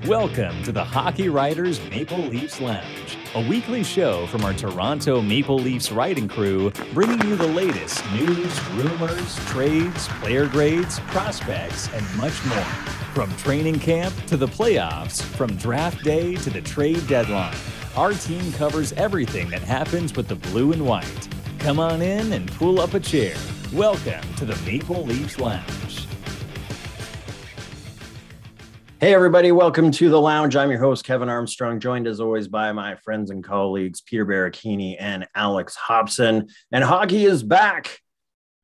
Welcome to the Hockey Writers Maple Leafs Lounge, a weekly show from our Toronto Maple Leafs writing crew, bringing you the latest news, rumors, trades, player grades, prospects, and much more. From training camp to the playoffs, from draft day to the trade deadline, our team covers everything that happens with the blue and white. Come on in and pull up a chair. Welcome to the Maple Leafs Lounge. Hey, everybody. Welcome to the lounge. I'm your host, Kevin Armstrong, joined as always by my friends and colleagues, Peter Barricchini and Alex Hobson. And hockey is back,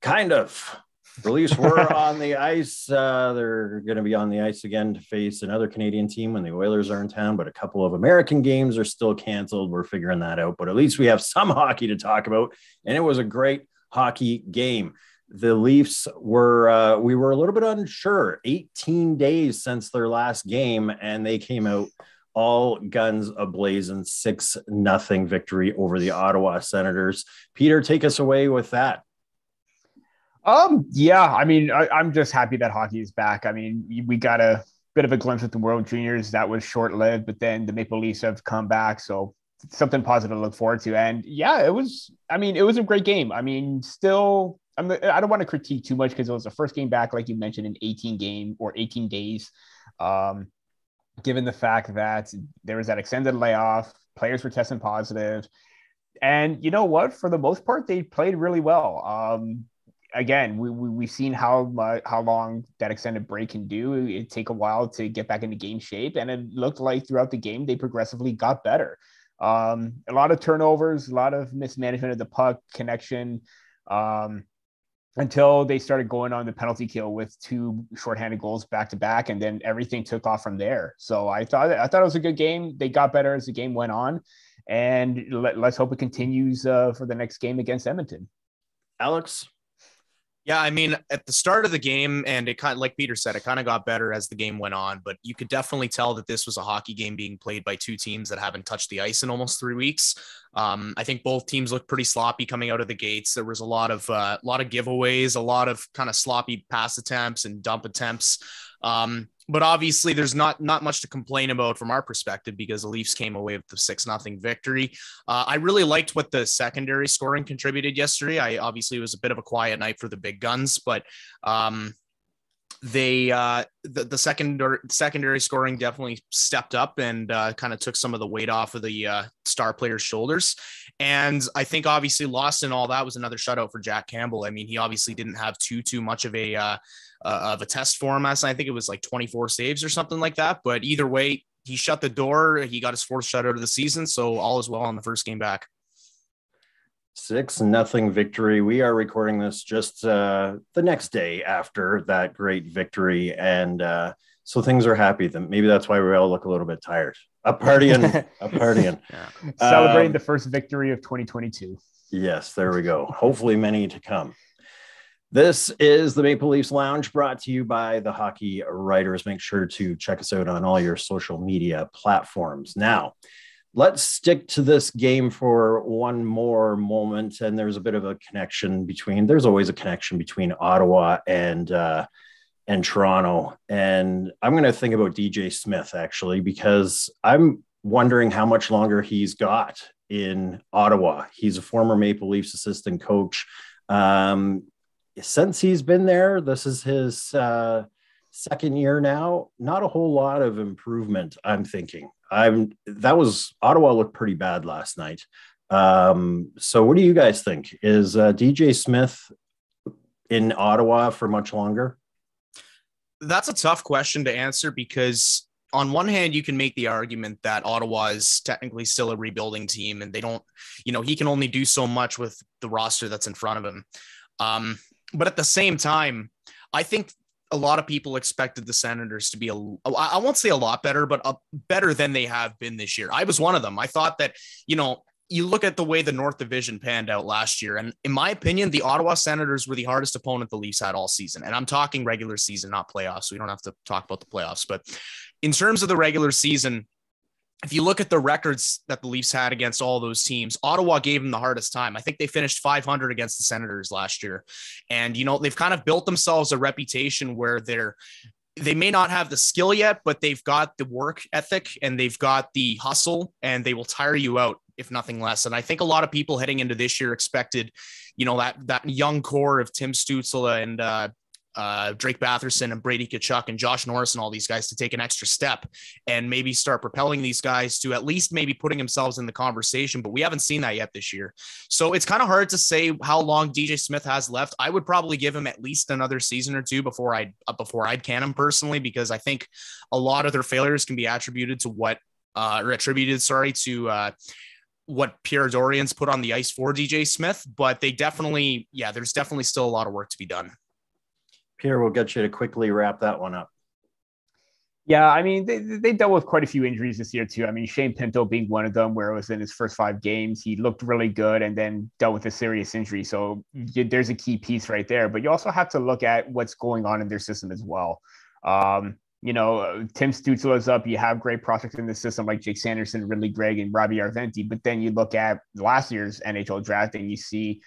kind of. The Leafs were on the ice. They're going to be on the ice again to face another Canadian team when the Oilers are in town, but a couple of American games are still canceled. We're figuring that out, but at least we have some hockey to talk about, and it was a great hockey game. The Leafs were, we were a little bit unsure, 18 days since their last game, and they came out all guns ablazing, 6-0 victory over the Ottawa Senators. Peter, take us away with that. Yeah, I mean, I'm just happy that hockey is back. I mean, we got a bit of a glimpse at the World Juniors that was short-lived, but then the Maple Leafs have come back, so it's something positive to look forward to. And yeah, it was a great game. I mean, still, I don't want to critique too much because it was the first game back, like you mentioned, in 18 days. Given the fact that there was that extended layoff, players were testing positive, and you know what? For the most part, they played really well. Again, we've seen how long that extended break can do. It take a while to get back into game shape, and it looked like throughout the game they progressively got better. A lot of turnovers, a lot of mismanagement of the puck connection. Until they started going on the penalty kill with 2 shorthanded goals back to back, and then everything took off from there. So I thought it was a good game. They got better as the game went on, and let's hope it continues for the next game against Edmonton. Alex? Yeah, I mean, at the start of the game, and it kind of, like Peter said, it kind of got better as the game went on, but you could definitely tell that this was a hockey game being played by 2 teams that haven't touched the ice in almost 3 weeks. I think both teams looked pretty sloppy coming out of the gates. There was a lot of giveaways, a lot of kind of sloppy pass attempts and dump attempts. But obviously there's not much to complain about from our perspective because the Leafs came away with the 6-0 victory. I really liked what the secondary scoring contributed yesterday. Obviously it was a bit of a quiet night for the big guns, but the secondary scoring definitely stepped up and kind of took some of the weight off of the star players' shoulders. And I think obviously lost in all that was another shutout for Jack Campbell. I mean, he obviously didn't have too much of a test for him last night. I think it was like 24 saves or something like that. But either way, he shut the door. He got his 4th shutout of the season. So all is well on the first game back. 6-0 victory. We are recording this just the next day after that great victory. And so things are happy. Maybe that's why we all look a little bit tired. A partying. Yeah. Celebrating the first victory of 2022. Yes, there we go. Hopefully many to come. This is the Maple Leafs Lounge, brought to you by the Hockey Writers. Make sure to check us out on all your social media platforms. Now, let's stick to this game for one more moment. And there's a bit of a connection there's always a connection between Ottawa and Toronto. And I'm going to think about DJ Smith, actually, because I'm wondering how much longer he's got in Ottawa. He's a former Maple Leafs assistant coach. Since he's been there, this is his second year now. Not a whole lot of improvement, I'm thinking. Ottawa looked pretty bad last night. So what do you guys think? Is DJ Smith in Ottawa for much longer? That's a tough question to answer because on one hand, you can make the argument that Ottawa is technically still a rebuilding team and they don't, he can only do so much with the roster that's in front of him. But at the same time, I think a lot of people expected the Senators to be I won't say a lot better, but better than they have been this year. I was one of them. I thought that, you look at the way the North Division panned out last year, and in my opinion, the Ottawa Senators were the hardest opponent the Leafs had all season. And I'm talking regular season, not playoffs. So we don't have to talk about the playoffs, but in terms of the regular season, if you look at the records that the Leafs had against all those teams, Ottawa gave them the hardest time. I think they finished 500 against the Senators last year. And, they've kind of built themselves a reputation where they're they may not have the skill yet, but they've got the work ethic and they've got the hustle, and they will tire you out if nothing less. And I think a lot of people heading into this year expected, that young core of Tim Stützle and Drake Batherson and Brady Tkachuk and Josh Norris and all these guys to take an extra step and maybe start propelling these guys to at least maybe putting themselves in the conversation. But we haven't seen that yet this year. So it's kind of hard to say how long DJ Smith has left. I would probably give him at least another season or two before I'd can him personally, because I think a lot of their failures can be attributed to what Pierre Dorion's put on the ice for DJ Smith. But there's definitely still a lot of work to be done. Pierre, we'll get you to quickly wrap that one up. Yeah, I mean, they dealt with quite a few injuries this year, too. I mean, Shane Pinto being one of them, where it was in his first 5 games. He looked really good and then dealt with a serious injury. So there's a key piece right there. But you also have to look at what's going on in their system as well. Tim Stützle is up. You have great prospects in the system like Jake Sanderson, Ridley Gregg, and Robbie Arventi. But then you look at last year's NHL draft and you see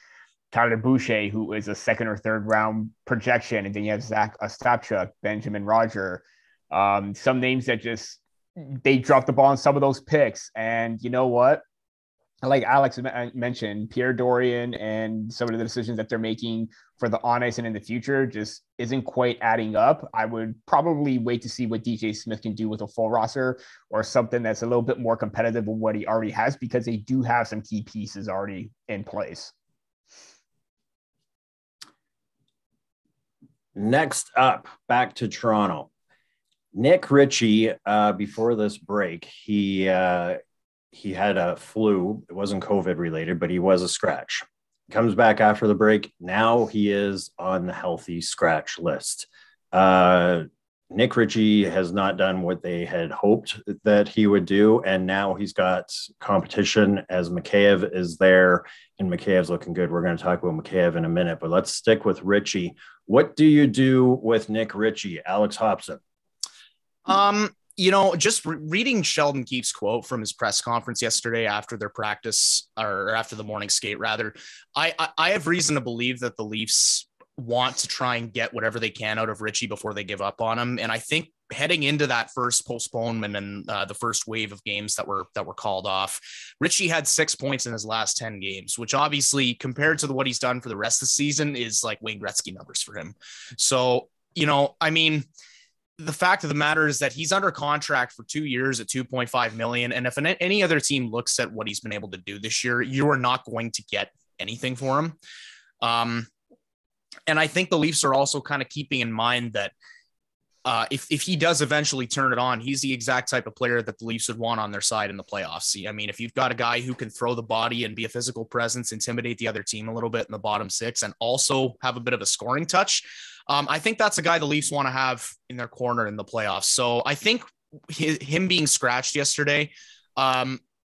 Tyler Boucher, who is a 2nd or 3rd round projection. And then you have Zach Ostapchuk, Benjamin Roger, some names that they dropped the ball on some of those picks. And you know what? Like Alex mentioned, Pierre Dorion and some of the decisions that they're making for the on ice and in the future just isn't quite adding up. I would probably wait to see what DJ Smith can do with a full roster or something that's a little bit more competitive than what he already has, because they do have some key pieces already in place. Next up, back to Toronto. Nick Ritchie, before this break, he had a flu. It wasn't COVID related, but he was a scratch. Comes back after the break. Now he is on the healthy scratch list. Nick Ritchie has not done what they had hoped that he would do, and now he's got competition as Mikheyev is there, and Mikheyev's looking good. We're going to talk about Mikheyev in a minute, but let's stick with Ritchie. What do you do with Nick Ritchie, Alex Hobson? Just reading Sheldon Keefe's quote from his press conference yesterday after their practice, or after the morning skate, rather, I have reason to believe that the Leafs want to try and get whatever they can out of Ritchie before they give up on him. And I think heading into that first postponement and the first wave of games that were called off, Ritchie had 6 points in his last 10 games, which obviously compared to what he's done for the rest of the season is like Wayne Gretzky numbers for him. So, the fact of the matter is that he's under contract for 2 years at $2.5 million. And if any other team looks at what he's been able to do this year, you are not going to get anything for him. And I think the Leafs are also kind of keeping in mind that if he does eventually turn it on, he's the exact type of player that the Leafs would want on their side in the playoffs. I mean, if you've got a guy who can throw the body and be a physical presence, intimidate the other team a little bit in the bottom 6, and also have a bit of a scoring touch, I think that's a guy the Leafs want to have in their corner in the playoffs. So I think him being scratched yesterday,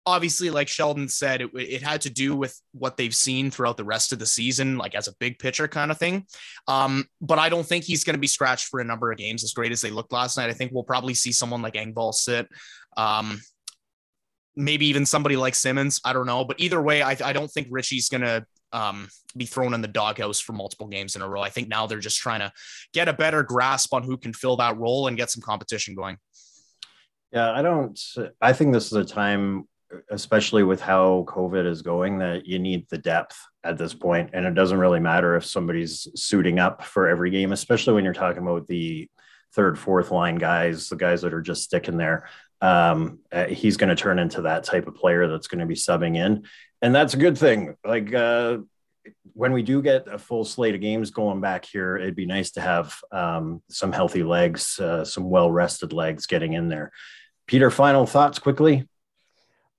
obviously, like Sheldon said, it had to do with what they've seen throughout the rest of the season, like as a big pitcher kind of thing. But I don't think he's going to be scratched for a number of games as great as they looked last night. I think we'll probably see someone like Engvall sit, maybe even somebody like Simmons. I don't know. But either way, I don't think Ritchie's going to be thrown in the doghouse for multiple games in a row. I think now they're just trying to get a better grasp on who can fill that role and get some competition going. Yeah, I think this is a time, especially with how COVID is going, that you need the depth at this point. And it doesn't really matter if somebody's suiting up for every game, especially when you're talking about the 3rd, 4th line guys, the guys that are just sticking there. He's going to turn into that type of player that's going to be subbing in. And that's a good thing. Like when we do get a full slate of games going back here, it'd be nice to have some healthy legs, some well-rested legs getting in there. Peter, final thoughts quickly?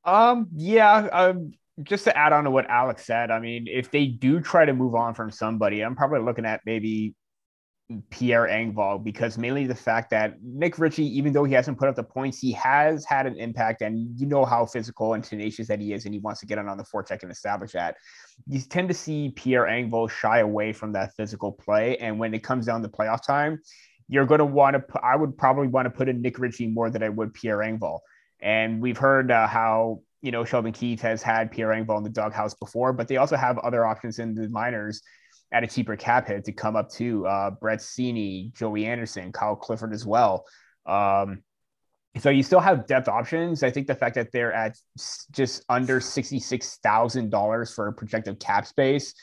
Just to add on to what Alex said, I mean, if they do try to move on from somebody, I'm probably looking at maybe Pierre Engvall, because mainly the fact that Nick Ritchie, even though he hasn't put up the points, he has had an impact, and you know how physical and tenacious that he is, and he wants to get on the forecheck and establish that. You tend to see Pierre Engvall shy away from that physical play, and when it comes down to playoff time, you're going to want to I would probably want to put in Nick Ritchie more than I would Pierre Engvall. And we've heard how, Sheldon Keefe has had Pierre Engvall in the doghouse before, but they also have other options in the minors. at a cheaper cap hit to come up too. Brett Seney, Joey Anderson, Kyle Clifford as well. So you still have depth options. I think the fact that they're at just under $66,000 for projected cap space,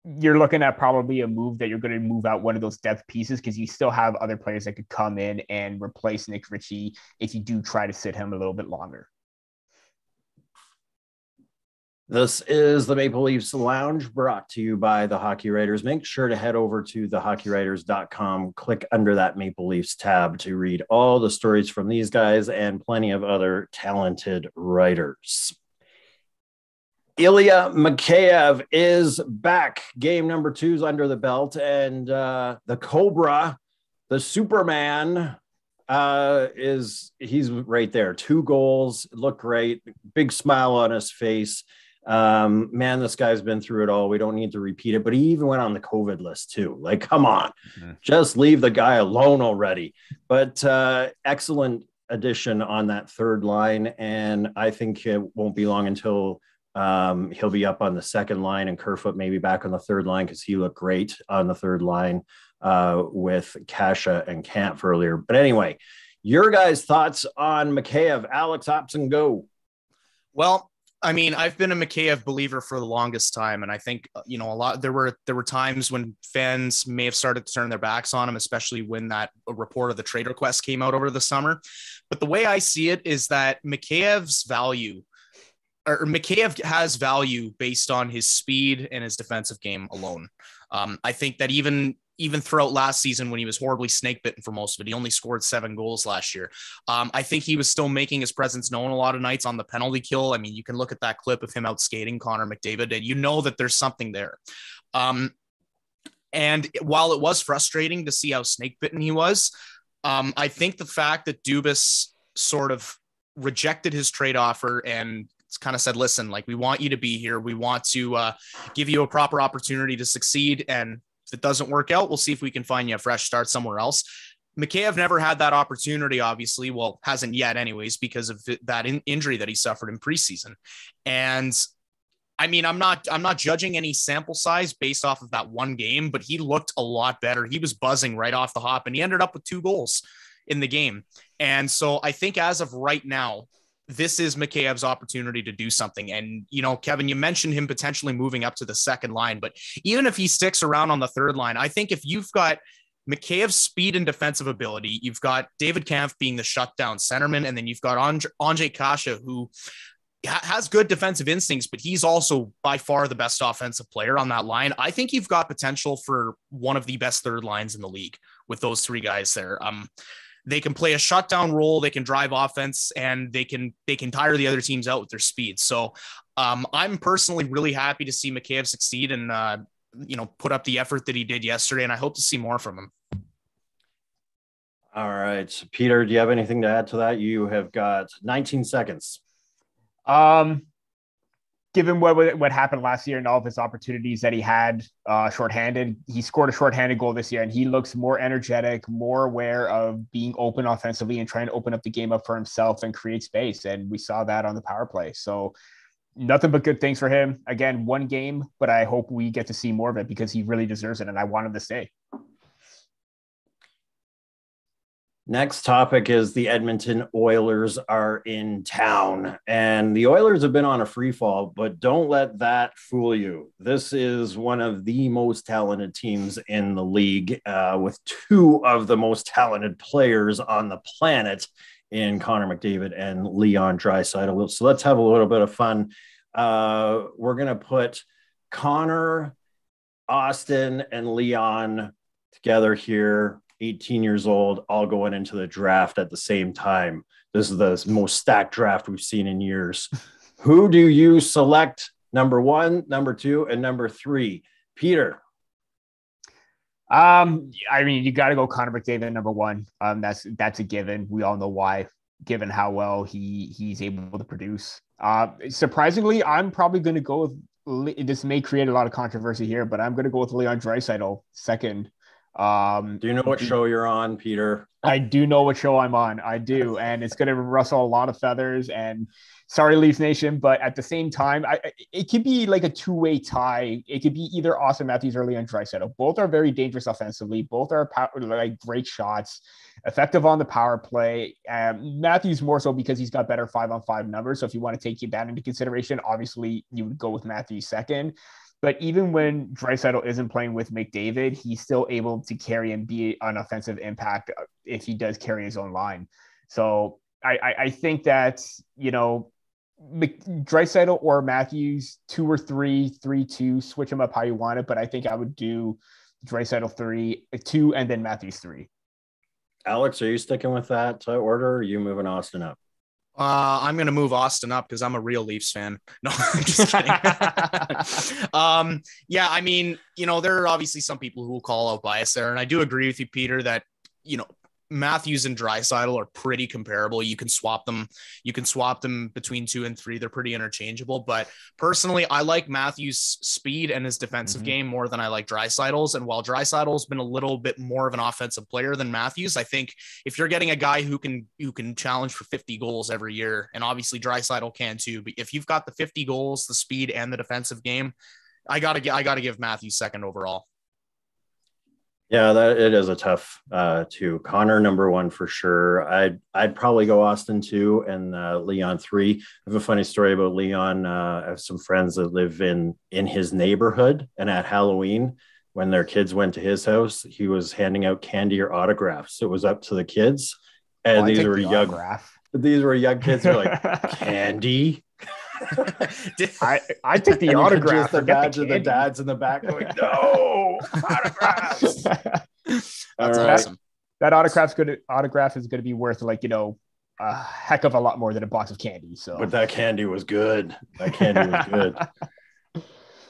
you're looking at probably a move that you're going to move out one of those depth pieces because you still have other players that could come in and replace Nick Ritchie if you do try to sit him a little bit longer. This is the Maple Leafs Lounge, brought to you by the Hockey Writers. Make sure to head over to thehockeywriters.com, click under that Maple Leafs tab to read all the stories from these guys and plenty of other talented writers. Ilya Mikheyev is back. Game number 2 is under the belt, and the Cobra, the Superman, he's right there. 2 goals, look great, big smile on his face. Man, this guy's been through it all. We don't need to repeat it, but he even went on the COVID list too. Like, come on, just leave the guy alone already. But excellent addition on that third line. And I think it won't be long until he'll be up on the second line and Kerfoot maybe back on the third line, because he looked great on the third line with Kasha and Kampf earlier. But anyway, your guys' thoughts on Mikheyev. Alex Hobson, go. Well, I mean, I've been a Mikheyev believer for the longest time, and I think there were times when fans may have started to turn their backs on him, especially when that report of the trade request came out over the summer. But the way I see it is that Mikheyev has value based on his speed and his defensive game alone. I think that even throughout last season, when he was horribly snake bitten for most of it, he only scored 7 goals last year. I think he was still making his presence known a lot of nights on the penalty kill. I mean, you can look at that clip of him out skating Connor McDavid, and you know that there's something there. And while it was frustrating to see how snake bitten he was, I think the fact that Dubas sort of rejected his trade offer and kind of said, listen, like, we want you to be here. We want to give you a proper opportunity to succeed. And if it doesn't work out, we'll see if we can find you a fresh start somewhere else. Mikheyev never had that opportunity, obviously. Well, hasn't yet anyways, because of that injury that he suffered in preseason. And I mean, I'm not judging any sample size based off of that one game, but he looked a lot better. He was buzzing right off the hop, and he ended up with 2 goals in the game. And so I think as of right now, this is Mikheyev's opportunity to do something. And, Kevin, you mentioned him potentially moving up to the second line, but even if he sticks around on the third line, I think if you've got Mikheyev's speed and defensive ability, you've got David Kampf being the shutdown centerman, and then you've got Ondrej Kasha, who has good defensive instincts, but he's also by far the best offensive player on that line. I think you've got potential for one of the best third lines in the league with those 3 guys there. They can play a shutdown role, they can drive offense, and they can tire the other teams out with their speed. So I'm personally really happy to see Mikheyev succeed and put up the effort that he did yesterday, and I hope to see more from him. All right, Peter, do you have anything to add to that? You have got 19 seconds. Given what happened last year and all of his opportunities that he had shorthanded, he scored a shorthanded goal this year, and he looks more energetic, more aware of being open offensively and trying to open up the game up for himself and create space. And we saw that on the power play. So nothing but good things for him. Again, 1 game, but I hope we get to see more of it because he really deserves it, and I want him to stay. Next topic is the Edmonton Oilers are in town, and the Oilers have been on a free fall, but don't let that fool you. This is one of the most talented teams in the league, with 2 of the most talented players on the planet in Connor McDavid and Leon Draisaitl. So let's have a little bit of fun. We're going to put Connor, Austin, and Leon together here. 18 years old, all going into the draft at the same time. This is the most stacked draft we've seen in years. Who do you select? Number 1, number 2, and number 3? Peter. I mean, you got to go Connor McDavid number 1. That's a given. We all know why, given how well he's able to produce. Surprisingly, I'm probably going to go with, this may create a lot of controversy here, but I'm going to go with Leon Draisaitl second. Do you know what show you're on, Peter? I do know what show I'm on. I do. And it's going to rustle a lot of feathers. And sorry, Leafs Nation, but at the same time, it could be like a two-way tie. It could be either Austin Matthews or Leon Draisaitl. Both are very dangerous offensively. Both are like great shots, effective on the power play. Matthews more so because he's got better 5-on-5 numbers. So if you want to take that into consideration, obviously you would go with Matthews second. But even when Draisaitl isn't playing with McDavid, he's still able to carry and be an offensive impact if he does carry his own line. So I think that, Draisaitl or Matthews 2 or 3, 3-2, switch them up how you want it. But I think I would do Draisaitl 2, and then Matthews 3. Alex, are you sticking with that order, or are you moving Austin up? I'm going to move Austin up because I'm a real Leafs fan. No, I'm just kidding. Yeah, I mean, there are obviously some people who will call out bias there. And I do agree with you, Peter, that, Matthews and Draisaitl are pretty comparable. You can swap them between 2 and 3. They're pretty interchangeable. But personally, I like Matthews' speed and his defensive game more than I like Draisaitl's. And while Draisaitl's been a little bit more of an offensive player than Matthews, I think if you're getting a guy who can challenge for 50 goals every year, and obviously Draisaitl can too, but if you've got the 50 goals, the speed, and the defensive game, I gotta give Matthews second overall. Yeah, it is a tough 2. Connor number 1 for sure. I'd probably go Austin 2 and Leon 3. I have a funny story about Leon. I have some friends that live in his neighborhood, and at Halloween, when their kids went to his house, he was handing out candy or autographs. It was up to the kids, and these were young kids. They're like, candy. I took the autograph. The badge of the dads in the back going, no autographs. That's awesome. That autograph is going to be worth a heck of a lot more than a box of candy. So, but that candy was good.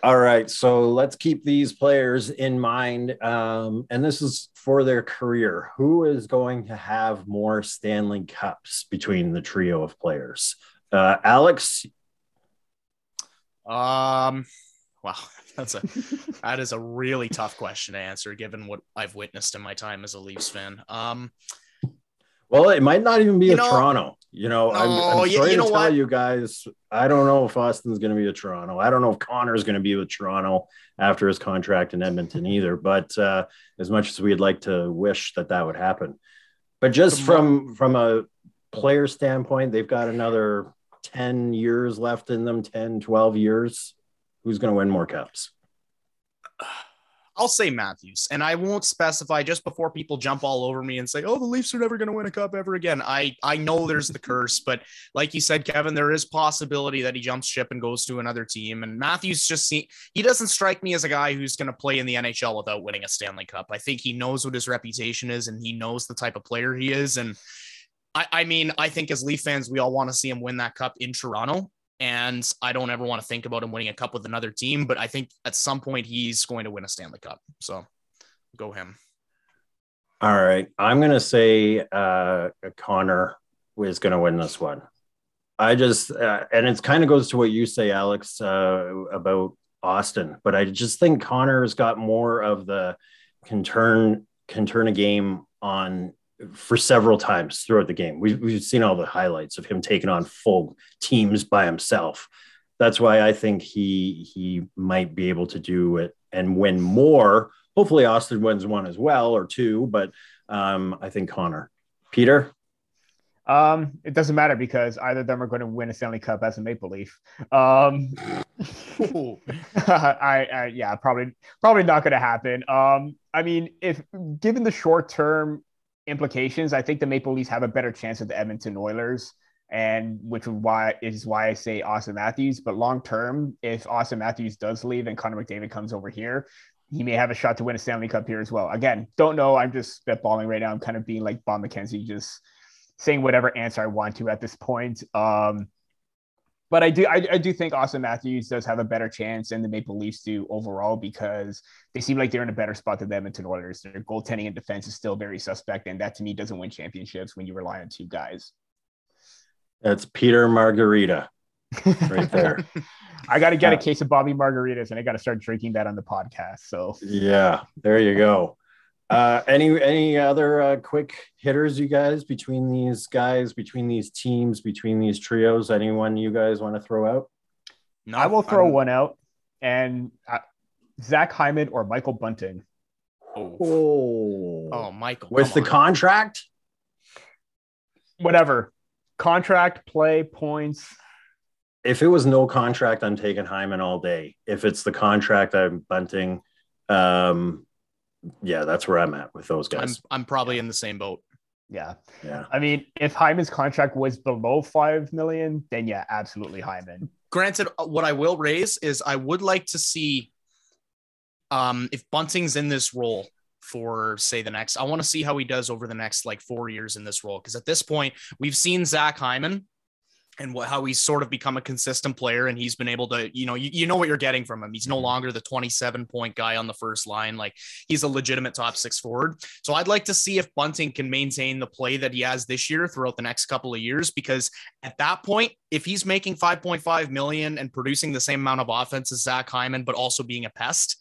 All right, so let's keep these players in mind, and this is for their career. Who is going to have more Stanley Cups between the trio of players? Alex. Wow, that is a really tough question to answer given what I've witnessed in my time as a Leafs fan. Well, it might not even be Toronto. I'm sorry to tell you guys, I don't know if Austin's going to be a Toronto. I don't know if Connor's going to be with Toronto after his contract in Edmonton either. But as much as we'd like to wish that would happen, but just from a player standpoint, they've got another 10 years left in them, 10, 12 years. Who's going to win more cups? I'll say Matthews, and I won't specify just before people jump all over me and say, oh, the Leafs are never going to win a cup ever again. I know there's the curse, but like you said, Kevin, there is possibility that he jumps ship and goes to another team. And Matthews he doesn't strike me as a guy who's going to play in the NHL without winning a Stanley Cup. I think he knows what his reputation is, and he knows the type of player he is. And I think as Leaf fans, we all want to see him win that cup in Toronto. And I don't ever want to think about him winning a cup with another team, but I think at some point he's going to win a Stanley Cup. So go him. All right. I'm going to say Connor is going to win this one. I just, and it kind of goes to what you say, Alex, about Austin, but I just think Connor's got more of the can turn a game on for several times throughout the game. We've seen all the highlights of him taking on full teams by himself. That's why I think he might be able to do it and win more. Hopefully Austin wins one as well, or two, but I think Connor. Peter? It doesn't matter because either of them are going to win a Stanley Cup as a Maple Leaf. Yeah, probably not going to happen. I mean, if given the short-term implications, I think the Maple Leafs have a better chance of the Edmonton Oilers, and which is why I say Austin Matthews. But long-term, if Austin Matthews does leave and Connor McDavid comes over here, he may have a shot to win a Stanley Cup here as well. Again, don't know. I'm just spitballing right now. I'm kind of being like Bob McKenzie, just saying whatever answer I want to at this point. But I do think Austin Matthews does have a better chance than the Maple Leafs do overall because they seem like they're in a better spot than the Edmonton Oilers. Their goaltending and defense is still very suspect, and that to me doesn't win championships when you rely on two guys. That's Peter Margarita right there. I got to get a case of Bobby Margaritas, and I got to start drinking that on the podcast. So yeah, there you go. Any other quick hitters, you guys, between these teams, between these trios? Anyone you guys want to throw out? No, I will throw one out, and Zach Hyman or Michael Bunting. Oh, Michael. With the contract? Whatever. Contract, play, points. If it was no contract, I'm taking Hyman all day. If it's the contract, I'm Bunting. Yeah, that's where I'm at with those guys. I'm probably in the same boat. Yeah. Yeah. I mean, if Hyman's contract was below $5 million, then yeah, absolutely Hyman. Granted, what I will raise is I would like to see if Bunting's in this role for, say, I want to see how he does over the next 4 years in this role. Because at this point, we've seen Zach Hyman and how he's sort of become a consistent player, and he's been able to, you know what you're getting from him. He's no longer the 27-point guy on the first line. He's a legitimate top six forward. So I'd like to see if Bunting can maintain the play that he has this year throughout the next couple of years, because at that point, if he's making $5.5 million and producing the same amount of offense as Zach Hyman, but also being a pest,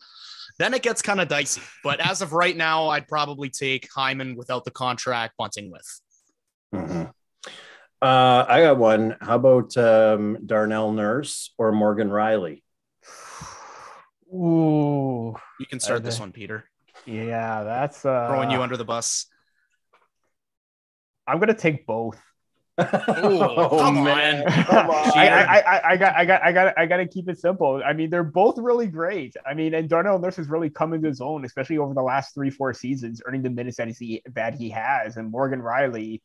then it gets kind of dicey. But as of right now, I'd probably take Hyman without the contract, Bunting with. Mm-hmm. I got one. How about Darnell Nurse or Morgan Riley? Ooh, you can start this one, Peter. Yeah, that's throwing you under the bus. I'm gonna take both. Come on. I got to keep it simple. I mean, they're both really great. I mean, and Darnell Nurse has really come into his own, especially over the last 3-4 seasons, earning the minutes that he has, and Morgan Riley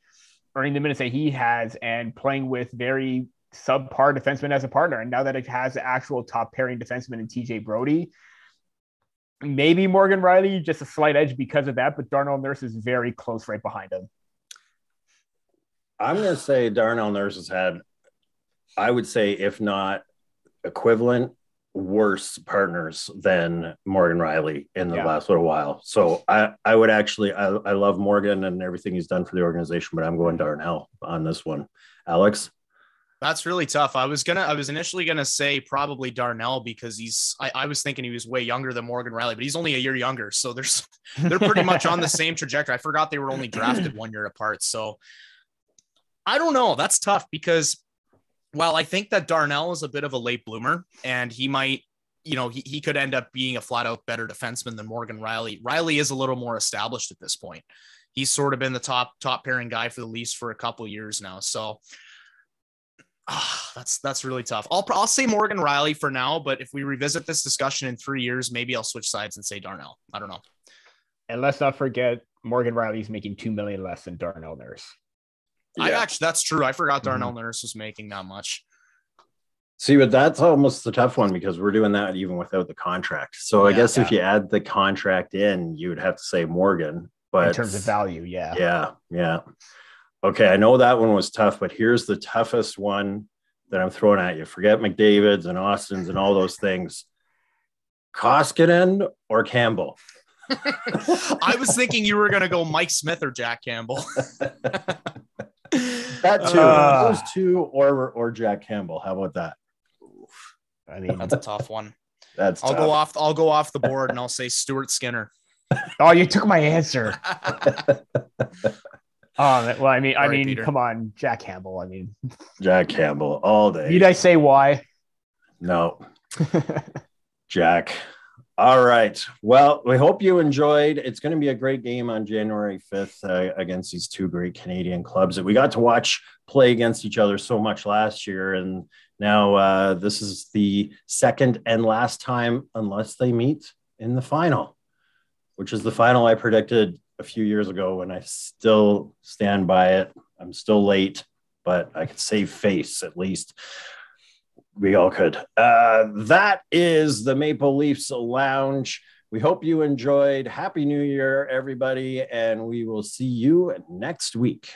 earning the minutes that he has and playing with very subpar defensemen as a partner. And now that it has the actual top pairing defenseman in TJ Brody, maybe Morgan Riley just a slight edge because of that, but Darnell Nurse is very close right behind him. I'm going to say Darnell Nurse has had, I would say, if not equivalent, worse partners than Morgan Riley in the last little while. So I would actually, I love Morgan and everything he's done for the organization, but I'm going Darnell on this one. Alex? That's really tough. I was initially going to say probably Darnell because I was thinking he was way younger than Morgan Riley, but he's only a year younger. So they're pretty much on the same trajectory. I forgot they were only drafted 1 year apart. So I don't know. That's tough because, well, I think that Darnell is a bit of a late bloomer and he might, he could end up being a flat out better defenseman than Morgan Riley. Riley is a little more established at this point. He's sort of been the top pairing guy for the Leafs for a couple of years now. So that's really tough. I'll say Morgan Riley for now, but if we revisit this discussion in 3 years, maybe I'll switch sides and say Darnell. I don't know. And let's not forget Morgan Riley's making $2 million less than Darnell Nurse. Yeah. That's true. I forgot Darnell Nurse was making that much. See, but that's almost the tough one because we're doing that even without the contract. So I guess if you add the contract in, you would have to say Morgan. But in terms of value, yeah. Okay, I know that one was tough, but here's the toughest one that I'm throwing at you. Forget McDavid's and Austin's and all those things. Koskinen or Campbell? I was thinking you were going to go Mike Smith or Jack Campbell. That too. Those two or Jack Campbell. How about that? I mean, that's a tough one. I'll go off the board and I'll say Stuart Skinner. Oh, you took my answer. Well, I mean, Peter. Come on, Jack Campbell. I mean, Jack Campbell all day. Need I say why? No. Jack. All right. Well, we hope you enjoyed. It's going to be a great game on January 5th against these two great Canadian clubs that we got to watch play against each other so much last year. And now this is the second and last time, unless they meet in the final, which is the final I predicted a few years ago, and I still stand by it. I'm still late, but I could save face at least. We all could. That is the Maple Leafs Lounge. We hope you enjoyed. Happy New Year, everybody, and we will see you next week.